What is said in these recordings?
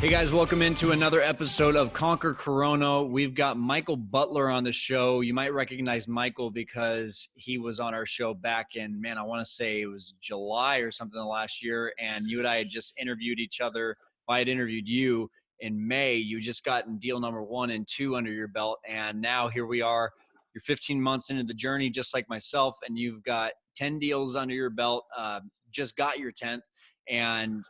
Hey guys, welcome into another episode of Conquer Corona. We've got Michael Butler on the show. You might recognize Michael because he was on our show back in, I want to say it was July or something last year. And you and I had just interviewed each other. I had interviewed you in May. You just gotten deal number 1 and 2 under your belt. And now here we are. You're 15 months into the journey, just like myself. And you've got 10 deals under your belt, just got your 10th. And,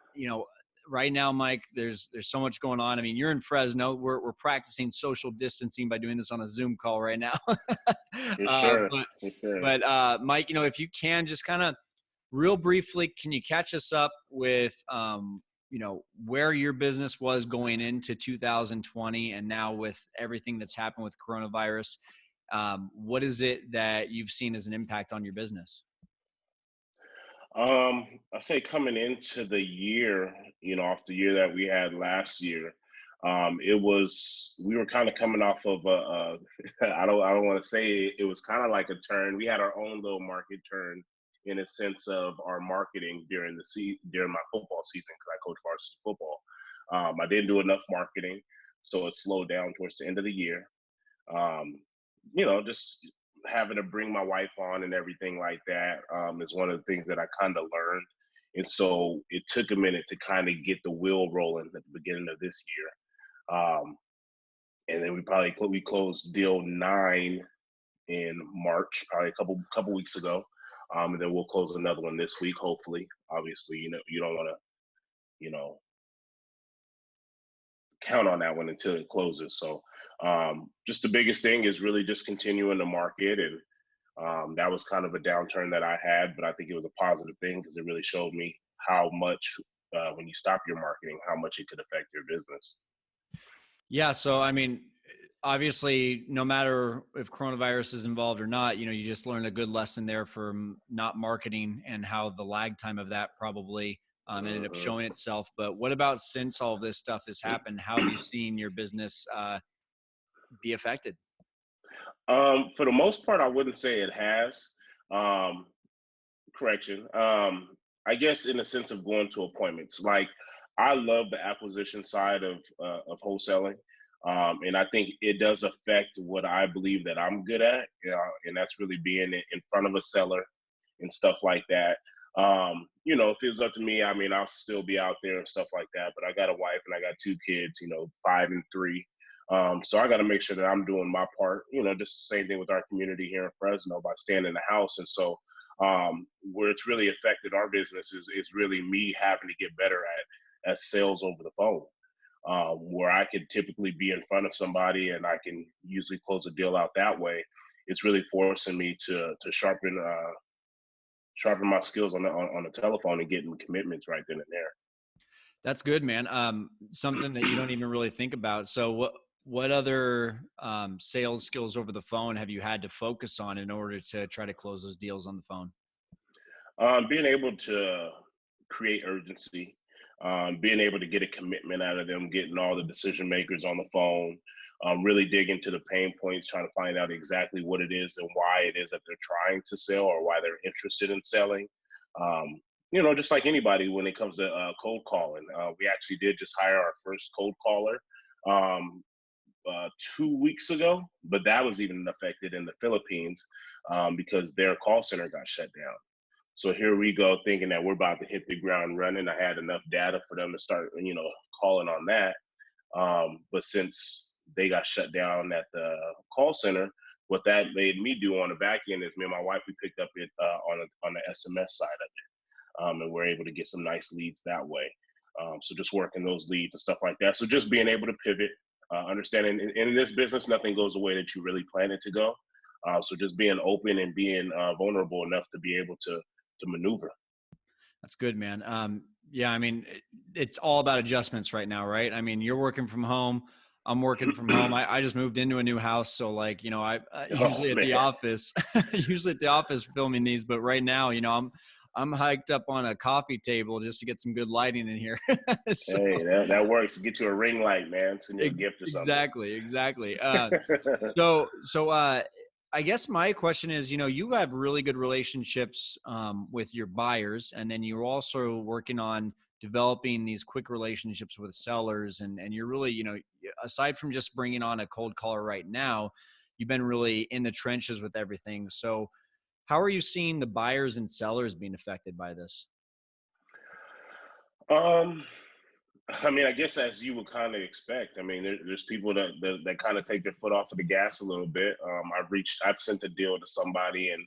right now, Mike, there's so much going on. I mean, you're in Fresno. We're practicing social distancing by doing this on a Zoom call right now. For sure. Mike, if you can just kind of real briefly, can you catch us up with, where your business was going into 2020 and now with everything that's happened with coronavirus? What is it that you've seen as an impact on your business? I say coming into the year, off the year that we had last year, we were kind of coming off of I don't want to say it was kind of like a turn. We had our own little market turn in a sense of our marketing during my football season because I coach varsity football. I didn't do enough marketing, so it slowed down towards the end of the year. Just having to bring my wife on and everything like that is one of the things that I kind of learned. And so it took a minute to kind of get the wheel rolling at the beginning of this year. And then we closed deal 9 in March, probably a couple weeks ago. And then we'll close another one this week, hopefully. Obviously, you don't want to, count on that one until it closes. So just the biggest thing is really just continuing to market. And that was kind of a downturn that I had, but I think it was a positive thing because it really showed me how much, when you stop your marketing, how much it could affect your business. Yeah. So, I mean, obviously, no matter if coronavirus is involved or not, you just learned a good lesson there from not marketing and how the lag time of that probably ended up showing itself. But what about since all this stuff has happened? How have you seen your business be affected? For the most part, I wouldn't say it has. Correction. I guess in the sense of going to appointments, like I love the acquisition side of wholesaling. And I think it does affect what I believe that I'm good at, and that's really being in front of a seller and stuff like that. If it was up to me, I mean, I'll still be out there and stuff like that. But I got a wife and I got 2 kids, 5 and 3. So I got to make sure that I'm doing my part. Just the same thing with our community here in Fresno by staying in the house. And so where it's really affected our business is really me having to get better at sales over the phone. Where I could typically be in front of somebody and I can usually close a deal out that way. It's really forcing me to sharpen my skills on the telephone and getting commitments right then and there. That's good, man. Something that you don't even really think about. So what other sales skills over the phone have you had to focus on in order to try to close those deals on the phone? Being able to create urgency, being able to get a commitment out of them, getting all the decision makers on the phone, really dig into the pain points, trying to find out exactly what it is and why it is that they're trying to sell or why they're interested in selling. Just like anybody when it comes to cold calling. We actually did just hire our first cold caller 2 weeks ago, but that was even affected in the Philippines because their call center got shut down. So here we go thinking that we're about to hit the ground running. I had enough data for them to start, calling on that. But since they got shut down at the call center, what that made me do on the back end is me and my wife, we picked up it on the SMS side of it. And we're able to get some nice leads that way. So just working those leads and stuff like that. So just being able to pivot, understanding in this business, nothing goes the way that you really plan it to go. So just being open and being vulnerable enough to be able to maneuver. That's good, man. Yeah, I mean, it's all about adjustments right now, right? I mean, you're working from home. I'm working from home. I just moved into a new house. So like, I usually at the office, usually at the office filming these, but right now, I'm hiked up on a coffee table just to get some good lighting in here. So, hey, that works. Get you a ring light, man. Send you a gift or something. Exactly. So I guess my question is, you have really good relationships with your buyers, and then you're also working on developing these quick relationships with sellers, and you're really, aside from just bringing on a cold caller right now, you've been really in the trenches with everything. So how are you seeing the buyers and sellers being affected by this? Um, I mean, I guess as you would kind of expect. I mean, there's people that kind of take their foot off of the gas a little bit. I've sent a deal to somebody and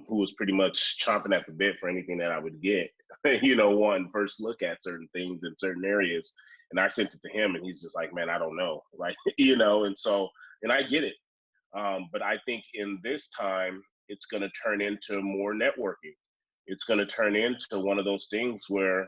who was pretty much chomping at the bit for anything that I would get. One first look at certain things in certain areas, and I sent it to him, and he's just like, "Man, I don't know," like and so, and I get it. But I think in this time, it's going to turn into more networking. It's going to turn into one of those things where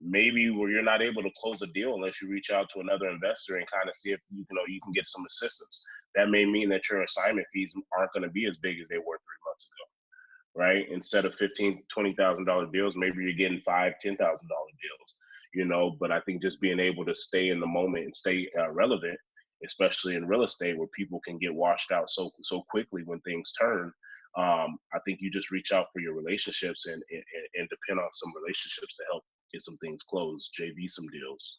you're not able to close a deal unless you reach out to another investor and kind of see if you can get some assistance. That may mean that your assignment fees aren't going to be as big as they were 3 months ago, right? Instead of $15,000, $20,000 deals, maybe you're getting $5,000, $10,000 deals. But I think just being able to stay in the moment and stay relevant, especially in real estate where people can get washed out so quickly when things turn. I think you just reach out for your relationships and depend on some relationships to help get some things closed, JV some deals.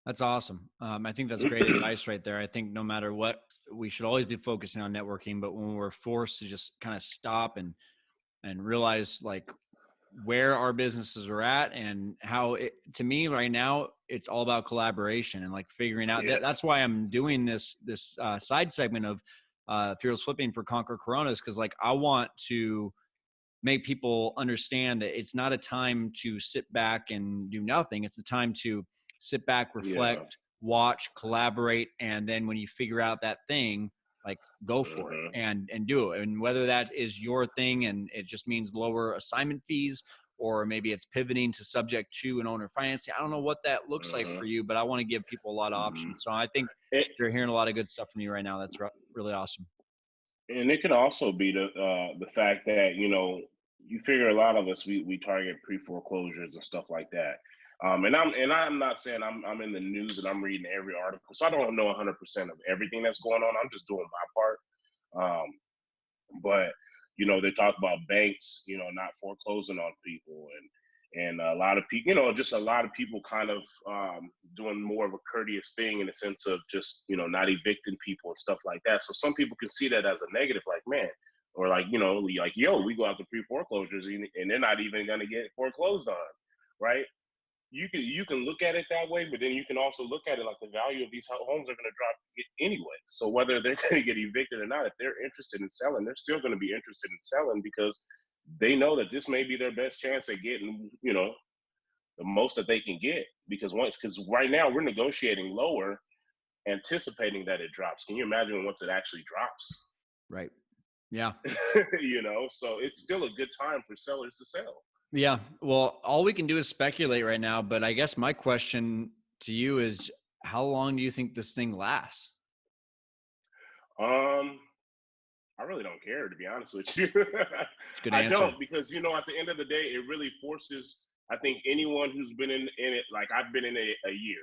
That's awesome. I think that's great advice right there. I think no matter what, we should always be focusing on networking, but when we're forced to just kind of stop and realize like where our businesses are at and how to me right now, it's all about collaboration and like figuring out Yeah. that's why I'm doing this side segment of Fearless Flipping for Conquer Coronas. Cause like I want to make people understand that it's not a time to sit back and do nothing. It's a time to sit back, Yeah. reflect, watch, collaborate, and then when you figure out that thing, like go for it Hmm. and do it. And whether that is your thing and it just means lower assignment fees, or maybe it's pivoting to subject to and owner financing. I don't know what that looks like for Hmm. you, but I want to give people a lot of Hmm. options. So I think It, you're hearing a lot of good stuff from you right now. That's really awesome. and it can also be the fact that you figure a lot of us we target pre foreclosures and stuff like that. And I'm not saying I'm in the news and I'm reading every article, so I don't know 100% of everything that's going on. I'm just doing my part. Um, but they talk about banks not foreclosing on people and a lot of people just a lot of people kind of doing more of a courteous thing in the sense of just not evicting people and stuff like that. So some people can see that as a negative, like, man, or like like, yo, we go out to pre-foreclosures and they're not even going to get foreclosed on, right? You can look at it that way, but then you can also look at it like the value of these homes are going to drop anyway. So whether they're going to get evicted or not, if they're interested in selling, they're still going to be interested in selling because they know that this may be their best chance at getting the most that they can get. Because right now we're negotiating lower, anticipating that it drops. Can you imagine once it actually drops? Right. Yeah. So it's still a good time for sellers to sell. Yeah. Well, all we can do is speculate right now, but I guess my question to you is how long do you think this thing lasts? Um, I really don't care, to be honest with you. It's a good I answer. don't, because at the end of the day, it really forces. I think anyone who's been in it, like I've been in it a year,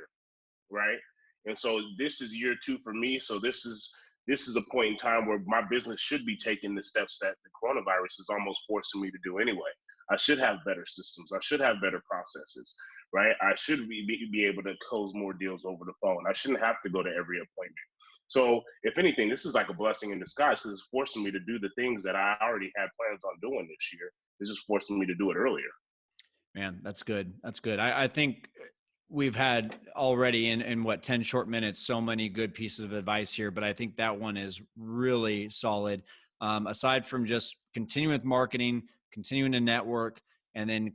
right? And so this is year two for me. So this is a point in time where my business should be taking the steps that the coronavirus is almost forcing me to do anyway. I should have better systems. I should have better processes, right? I should be able to close more deals over the phone. I shouldn't have to go to every appointment. So if anything, this is like a blessing in disguise because it's forcing me to do the things that I already had plans on doing this year. It's just forcing me to do it earlier. Man, that's good. That's good. I think we've had already in what 10 short minutes so many good pieces of advice here, but I think that one is really solid. Aside from just continuing with marketing, continuing to network, and then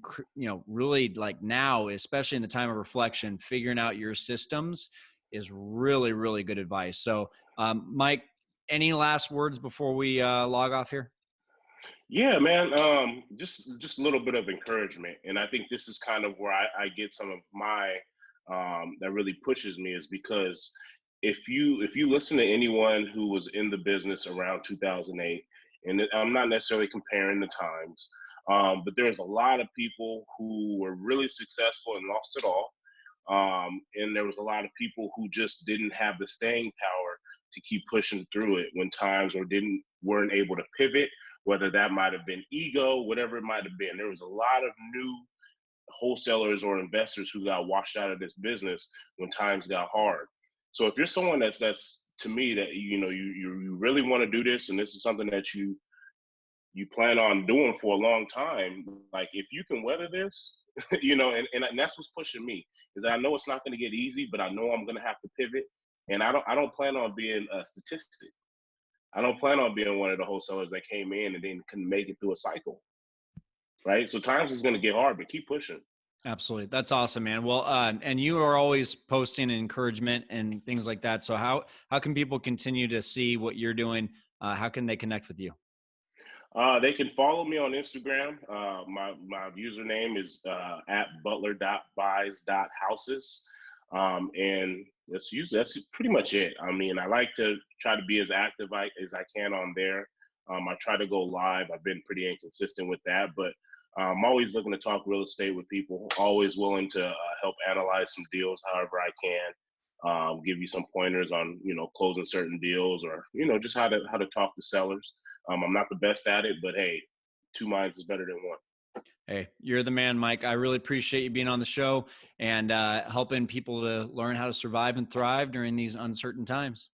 really like now, especially in the time of reflection, figuring out your systems is really really good advice. So, Mike, any last words before we log off here? Yeah, man. Just a little bit of encouragement, and I think this is kind of where I get some of my that really pushes me is because if you listen to anyone who was in the business around 2008, and I'm not necessarily comparing the times, but there's a lot of people who were really successful and lost it all, and there was a lot of people who just didn't have the staying power to keep pushing through it when times or weren't able to pivot, whether that might have been ego, whatever it might have been. There was a lot of new wholesalers or investors who got washed out of this business when times got hard. So if you're someone that's to me that you really want to do this and this is something that you plan on doing for a long time, like if you can weather this, and that's what's pushing me is that I know it's not going to get easy, but I know I'm going to have to pivot, and I don't plan on being a statistic. I don't plan on being one of the wholesalers that came in and then couldn't make it through a cycle, right? So times is going to get hard, but keep pushing. Absolutely. That's awesome, man. Well, and you are always posting encouragement and things like that. So how can people continue to see what you're doing? How can they connect with you? They can follow me on Instagram. My username is at butler.buys.houses. And that's pretty much it. I mean, I like to try to be as active as I can on there. I try to go live. I've been pretty inconsistent with that, but I'm always looking to talk real estate with people, always willing to help analyze some deals however I can. Give you some pointers on closing certain deals or just how to talk to sellers. I'm not the best at it, but hey, two minds is better than one. Hey, you're the man, Mike. I really appreciate you being on the show and helping people to learn how to survive and thrive during these uncertain times.